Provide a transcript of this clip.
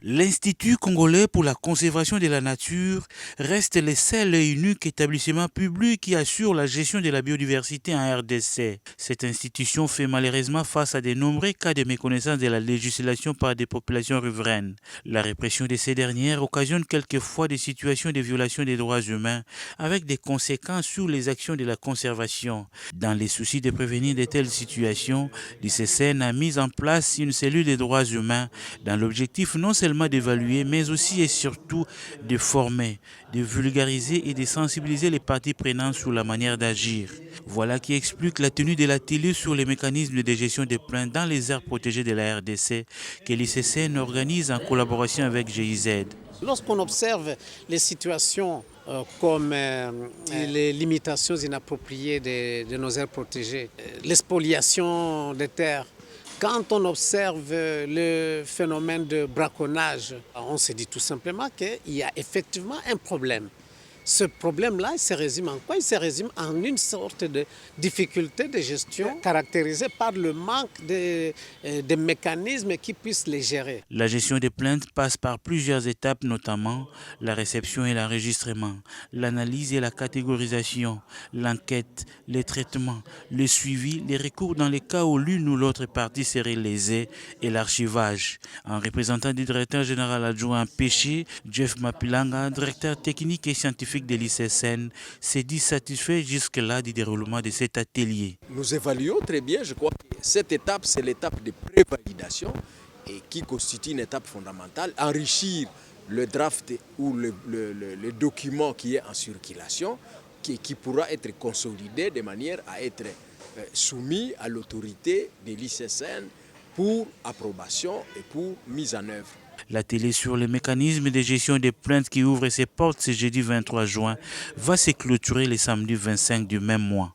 L'Institut congolais pour la conservation de la nature reste le seul et unique établissement public qui assure la gestion de la biodiversité en RDC. Cette institution fait malheureusement face à de nombreux cas de méconnaissance de la législation par des populations riveraines. La répression de ces dernières occasionne quelquefois des situations de violation des droits humains avec des conséquences sur les actions de la conservation. Dans les soucis de prévenir de telles situations, l'ICCN a mis en place une cellule des droits humains dans l'objectif non seulement d'évaluer, mais aussi et surtout de former, de vulgariser et de sensibiliser les parties prenantes sur la manière d'agir. Voilà qui explique la tenue de l'atelier sur les mécanismes de gestion des plaintes dans les aires protégées de la RDC que l'ICCN organise en collaboration avec GIZ. Lorsqu'on observe les situations comme les limitations inappropriées de nos aires protégées, l'espoliation des terres, quand on observe le phénomène de braconnage, on se dit tout simplement qu'il y a effectivement un problème. Ce problème-là, il se résume en quoi? Il se résume en une sorte de difficulté de gestion caractérisée par le manque de mécanismes qui puissent les gérer. La gestion des plaintes passe par plusieurs étapes, notamment la réception et l'enregistrement, l'analyse et la catégorisation, l'enquête, les traitements, le suivi, les recours dans les cas où l'une ou l'autre partie serait lésée et l'archivage. En représentant du directeur général adjoint Péché, Jeff Mapilanga, directeur technique et scientifique de l'ICCN, s'est dit satisfait jusque-là du déroulement de cet atelier. Nous évaluons très bien, je crois que cette étape, c'est l'étape de prévalidation et qui constitue une étape fondamentale, enrichir le draft ou le document qui est en circulation, qui pourra être consolidé de manière à être soumis à l'autorité de l'ICCN pour approbation et pour mise en œuvre. L'atelier sur les mécanismes de gestion des plaintes qui ouvre ses portes ce jeudi 23 juin va se clôturer le samedi 25 du même mois.